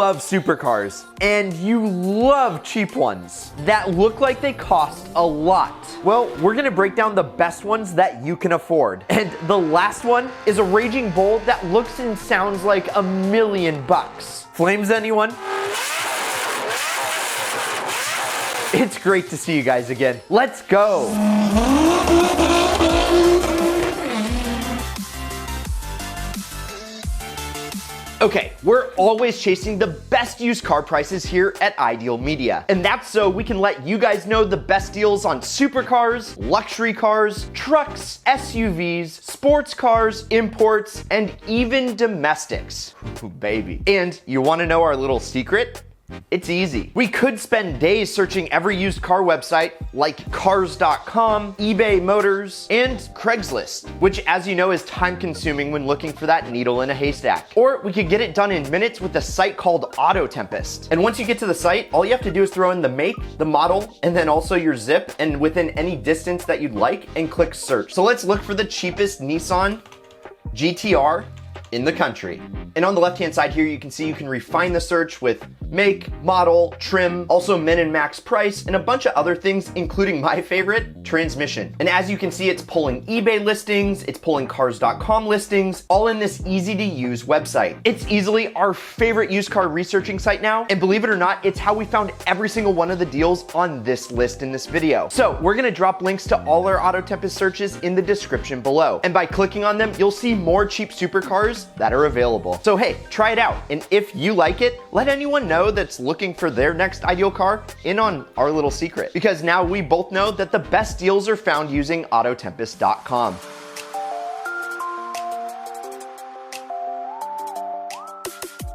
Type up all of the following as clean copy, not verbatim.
love supercars, and you love cheap ones that look like they cost a lot. Well, we're gonna break down the best ones that you can afford. And the last one is a raging bull that looks and sounds like $1 million. Flames, anyone? It's great to see you guys again. Let's go. Okay, we're always chasing the best used car prices here at Ideal Media. And that's so we can let you guys know the best deals on supercars, luxury cars, trucks, SUVs, sports cars, imports, and even domestics. Ooh, baby. And you wanna know our little secret? It's easy. We could spend days searching every used car website like cars.com, eBay Motors, and Craigslist, which, as you know, is time consuming when looking for that needle in a haystack. Or we could get it done in minutes with a site called Auto Tempest. And once you get to the site, all you have to do is throw in the make, the model, and then also your zip, and within any distance that you'd like, and click search. So let's look for the cheapest Nissan GTR in the country. And on the left-hand side here, you can see you can refine the search with make, model, trim, also min and max price, and a bunch of other things, including my favorite, transmission. And as you can see, it's pulling eBay listings, it's pulling cars.com listings, all in this easy-to-use website. It's easily our favorite used car researching site now, and believe it or not, it's how we found every single one of the deals on this list in this video. So we're gonna drop links to all our Auto Tempest searches in the description below. And by clicking on them, you'll see more cheap supercars that are available. So hey, try it out. And if you like it, let anyone know that's looking for their next ideal car in on our little secret. Because now we both know that the best deals are found using autotempest.com.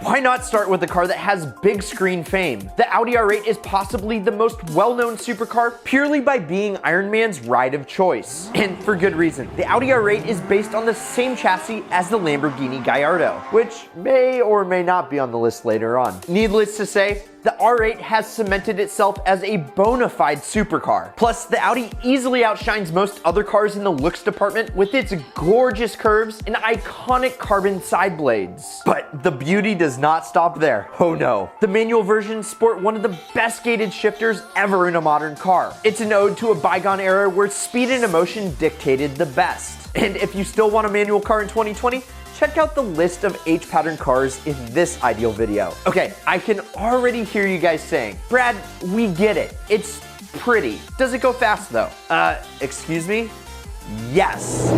Why not start with a car that has big screen fame? The Audi R8 is possibly the most well-known supercar purely by being Iron Man's ride of choice. And for good reason. The Audi R8 is based on the same chassis as the Lamborghini Guyardo, which may or may not be on the list later on. Needless to say, the R8 has cemented itself as a bona fide supercar. Plus, the Audi easily outshines most other cars in the looks department with its gorgeous curves and iconic carbon side blades. But the beauty does not stop there. Oh no. The manual versions sport one of the best gated shifters ever in a modern car. It's an ode to a bygone era where speed and emotion dictated the best. And if you still want a manual car in 2020, check out the list of H-pattern cars in this ideal video. Okay, I can already hear you guys saying, Brad, we get it. It's pretty. Does it go fast though? Excuse me? Yes.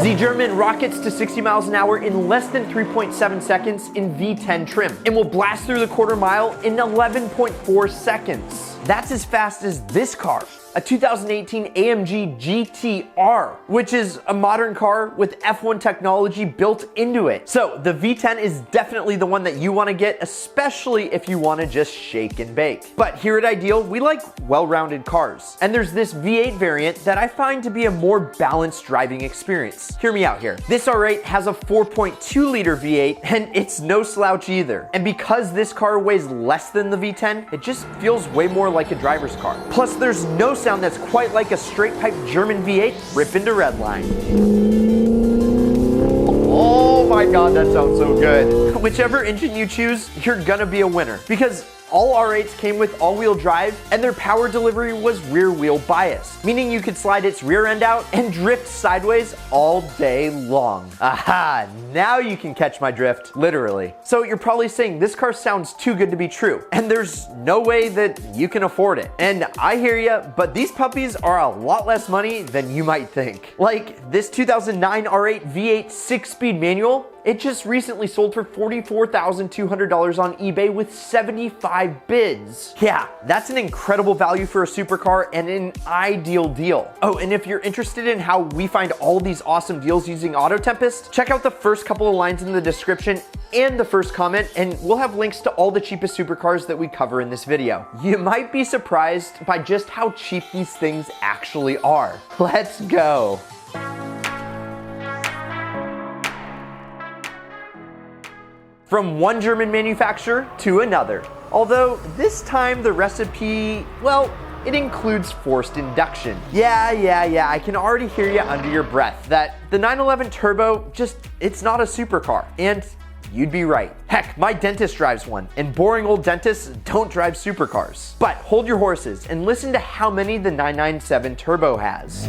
The German rockets to 60 miles an hour in less than 3.7 seconds in V10 trim and will blast through the quarter mile in 11.4 seconds. That's as fast as this car, a 2018 AMG GTR, which is a modern car with F1 technology built into it. So the V10 is definitely the one that you want to get, especially if you want to just shake and bake. But here at Ideal, we like well-rounded cars. And there's this V8 variant that I find to be a more balanced driving experience. Hear me out here. This R8 has a 4.2 liter V8 and it's no slouch either. And because this car weighs less than the V10, it just feels way more like a driver's car. Plus there's no sound that's quite like a straight pipe German V8 rip into redline. Oh my god, that sounds so good. Whichever engine you choose, you're gonna be a winner because all R8s came with all-wheel drive and their power delivery was rear-wheel biased, meaning you could slide its rear end out and drift sideways all day long. Aha, now you can catch my drift, literally. So you're probably saying this car sounds too good to be true, and there's no way that you can afford it. And I hear ya, but these puppies are a lot less money than you might think. Like this 2009 R8 V8 6-speed manual, it just recently sold for $44,200 on eBay with 75 bids. Yeah, that's an incredible value for a supercar and an ideal deal. Oh, and if you're interested in how we find all these awesome deals using Auto Tempest, check out the first couple of lines in the description and the first comment, and we'll have links to all the cheapest supercars that we cover in this video. You might be surprised by just how cheap these things actually are. Let's go. From one German manufacturer to another. Although this time the recipe, well, it includes forced induction. Yeah, I can already hear you under your breath that the 911 Turbo it's not a supercar. And you'd be right. Heck, my dentist drives one, and boring old dentists don't drive supercars. But hold your horses and listen to how many the 997 Turbo has.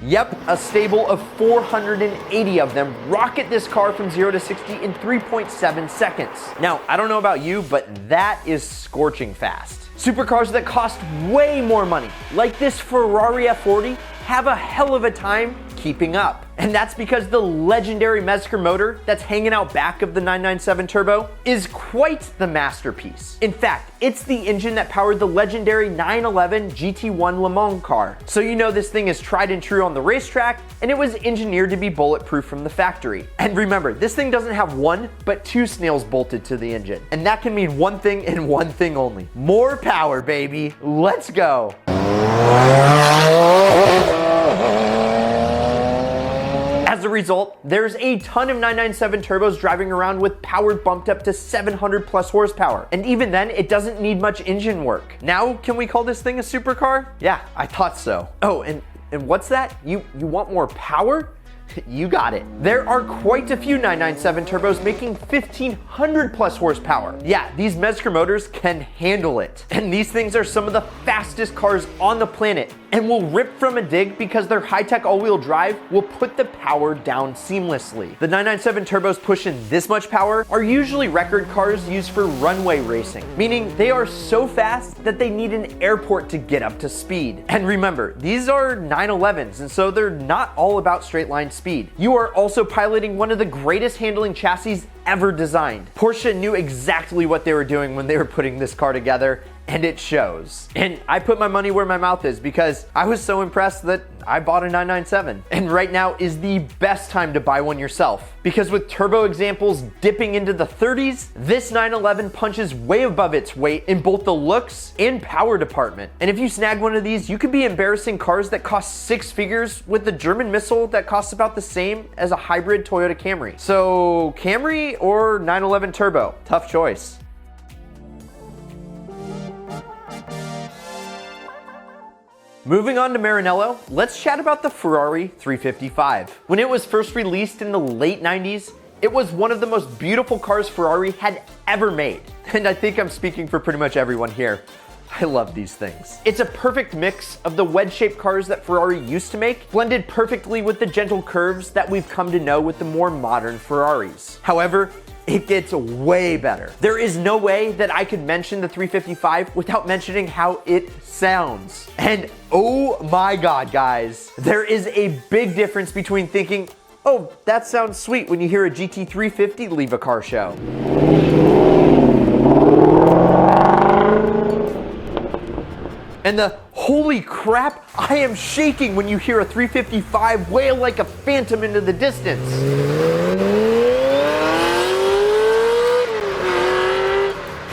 Yep, a stable of 480 of them rocket this car from 0 to 60 in 3.7 seconds. Now, I don't know about you, but that is scorching fast. Supercars that cost way more money, like this Ferrari F40, have a hell of a time keeping up. And that's because the legendary Mezger motor that's hanging out back of the 997 Turbo is quite the masterpiece. In fact, it's the engine that powered the legendary 911 GT1 Le Mans car. So you know this thing is tried and true on the racetrack, and it was engineered to be bulletproof from the factory. And remember, this thing doesn't have one, but two snails bolted to the engine. And that can mean one thing and one thing only. More power, baby. Let's go. As a result, there's a ton of 997 turbos driving around with power bumped up to 700 plus horsepower. And even then, it doesn't need much engine work. Now, can we call this thing a supercar? Yeah, I thought so. Oh, and what's that? You want more power? You got it. There are quite a few 997 turbos making 1500 plus horsepower. Yeah, these Mezger motors can handle it. And these things are some of the fastest cars on the planet and will rip from a dig because their high-tech all-wheel drive will put the power down seamlessly. The 997 turbos pushing this much power are usually record cars used for runway racing, meaning they are so fast that they need an airport to get up to speed. And remember, these are 911s, and so they're not all about straight line speed. You are also piloting one of the greatest handling chassis ever designed. Porsche knew exactly what they were doing when they were putting this car together, and it shows. And I put my money where my mouth is because I was so impressed that I bought a 997. And right now is the best time to buy one yourself, because with turbo examples dipping into the 30s, this 911 punches way above its weight in both the looks and power department. And if you snag one of these, you could be embarrassing cars that cost six figures with the German missile that costs about the same as a hybrid Toyota Camry. So Camry or 911 Turbo? Tough choice. Moving on to Maranello, let's chat about the Ferrari 355. When it was first released in the late 90s, it was one of the most beautiful cars Ferrari had ever made. And I think I'm speaking for pretty much everyone here. I love these things. It's a perfect mix of the wedge-shaped cars that Ferrari used to make, blended perfectly with the gentle curves that we've come to know with the more modern Ferraris. However, it gets way better. There is no way that I could mention the 355 without mentioning how it sounds. And oh my God, guys, there is a big difference between thinking, oh, that sounds sweet, when you hear a GT350 leave a car show. And the holy crap, I am shaking when you hear a 355 wail like a phantom into the distance.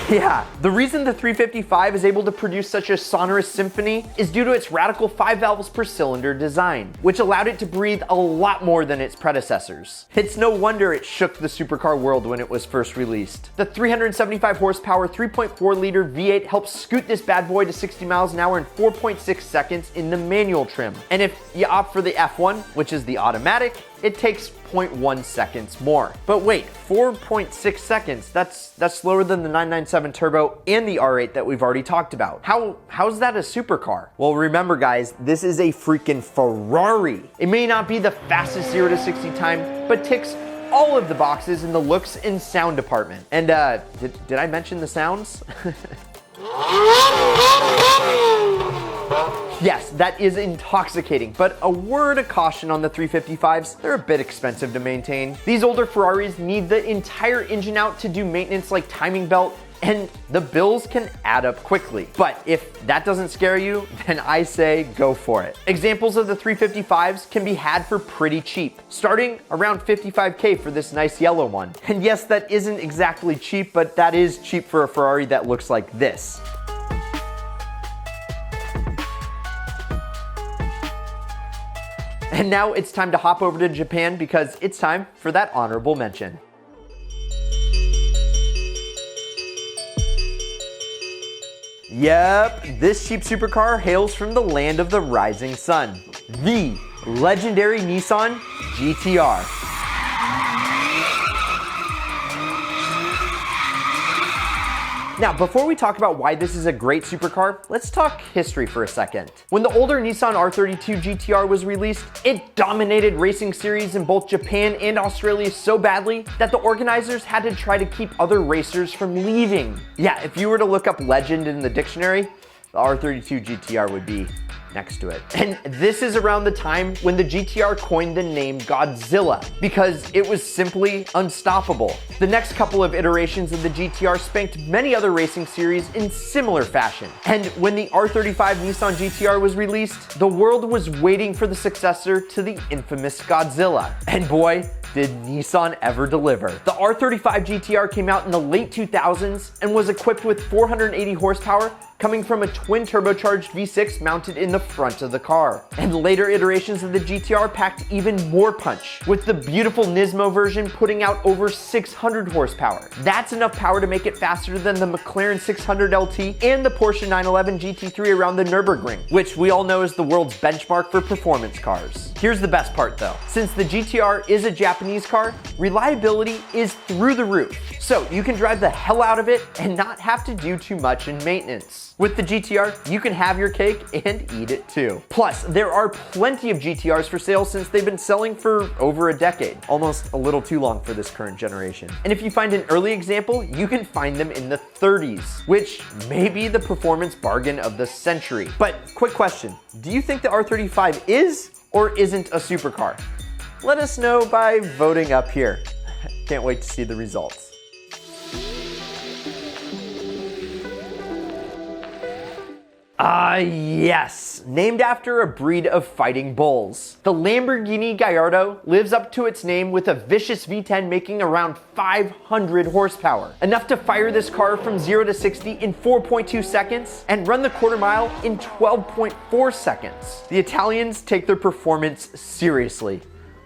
Yeah, the reason the 355 is able to produce such a sonorous symphony is due to its radical 5 valves per cylinder design, which allowed it to breathe a lot more than its predecessors. It's no wonder it shook the supercar world when it was first released. The 375 horsepower 3.4 liter V8 helps scoot this bad boy to 60 miles an hour in 4.6 seconds in the manual trim. And if you opt for the F1, which is the automatic, it takes 0.1 seconds more. But wait, 4.6 seconds, that's slower than the 997 Turbo and the R8 that we've already talked about. How's that a supercar? Well, remember guys, this is a freaking Ferrari. It may not be the fastest 0 to 60 time, but ticks all of the boxes in the looks and sound department. And did I mention the sounds? Yes, that is intoxicating, but a word of caution on the 355s, they're a bit expensive to maintain. These older Ferraris need the entire engine out to do maintenance like timing belt, and the bills can add up quickly. But if that doesn't scare you, then I say go for it. Examples of the 355s can be had for pretty cheap, starting around 55K for this nice yellow one. And yes, that isn't exactly cheap, but that is cheap for a Ferrari that looks like this. And now it's time to hop over to Japan because it's time for that honorable mention. Yep, this cheap supercar hails from the land of the rising sun, the legendary Nissan GTR. Now, before we talk about why this is a great supercar, let's talk history for a second. When the older Nissan R32 GTR was released, it dominated racing series in both Japan and Australia so badly that the organizers had to try to keep other racers from leaving. Yeah, if you were to look up legend in the dictionary, the R32 GTR would be next to it. And this is around the time when the GTR coined the name Godzilla because it was simply unstoppable. The next couple of iterations of the GTR spanked many other racing series in similar fashion. And when the R35 Nissan GTR was released, the world was waiting for the successor to the infamous Godzilla. And boy, did Nissan ever deliver. The R35 GTR came out in the late 2000s and was equipped with 480 horsepower coming from a twin turbocharged V6 mounted in the front of the car. And later iterations of the GTR packed even more punch, with the beautiful Nismo version putting out over 600 horsepower. That's enough power to make it faster than the McLaren 600 LT and the Porsche 911 GT3 around the Nürburgring, which we all know is the world's benchmark for performance cars. Here's the best part though. Since the GTR is a Japanese car, reliability is through the roof. So you can drive the hell out of it and not have to do too much in maintenance. With the GTR, you can have your cake and eat it too. Plus, there are plenty of GTRs for sale since they've been selling for over a decade. Almost a little too long for this current generation. And if you find an early example, you can find them in the 30s, which may be the performance bargain of the century. But quick question, do you think the R35 is or isn't a supercar? Let us know by voting up here. Can't wait to see the results. Yes, named after a breed of fighting bulls. The Lamborghini Guyardo lives up to its name with a vicious V10 making around 500 horsepower. Enough to fire this car from 0 to 60 in 4.2 seconds and run the quarter mile in 12.4 seconds. The Italians take their performance seriously.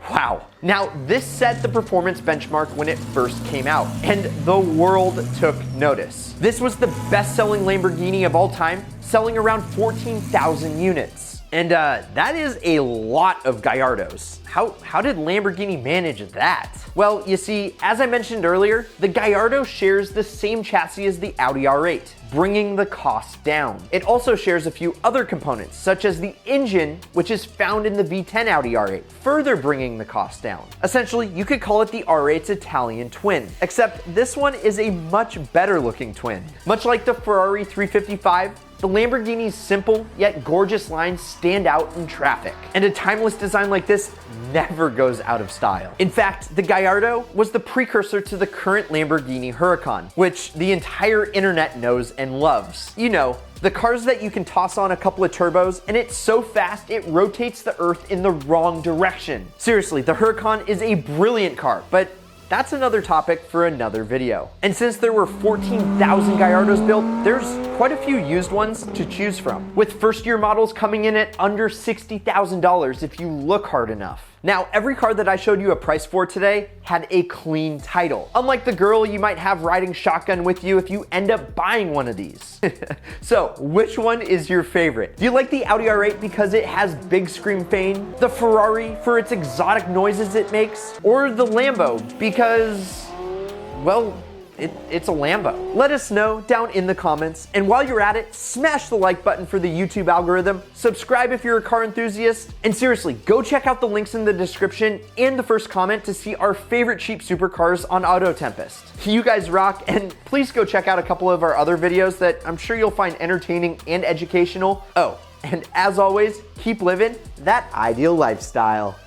Wow. Now, this set the performance benchmark when it first came out, and the world took notice. This was the best-selling Lamborghini of all time, selling around 14,000 units. And that is a lot of Gallardos. How did Lamborghini manage that? Well, you see, as I mentioned earlier, the Guyardo shares the same chassis as the Audi R8, bringing the cost down. It also shares a few other components, such as the engine, which is found in the V10 Audi R8, further bringing the cost down. Essentially, you could call it the R8's Italian twin, except this one is a much better looking twin. Much like the Ferrari 355, the Lamborghini's simple yet gorgeous lines stand out in traffic. And a timeless design like this never goes out of style. In fact, the Guyardo was the precursor to the current Lamborghini Huracan, which the entire internet knows and loves. You know, the cars that you can toss on a couple of turbos and it's so fast it rotates the earth in the wrong direction. Seriously, the Huracan is a brilliant car, but that's another topic for another video. And since there were 14,000 Gallardos built, there's quite a few used ones to choose from, with first-year models coming in at under $60,000 if you look hard enough. Now, every car that I showed you a price for today had a clean title, unlike the girl you might have riding shotgun with you if you end up buying one of these. So, which one is your favorite? Do you like the Audi R8 because it has big screen fame, the Ferrari for its exotic noises it makes, or the Lambo because, well, it's a Lambo? Let us know down in the comments, and while you're at it, smash the like button for the YouTube algorithm, subscribe if you're a car enthusiast, and seriously, go check out the links in the description and the first comment to see our favorite cheap supercars on Auto Tempest. You guys rock, and please go check out a couple of our other videos that I'm sure you'll find entertaining and educational. Oh, and as always, keep living that ideal lifestyle.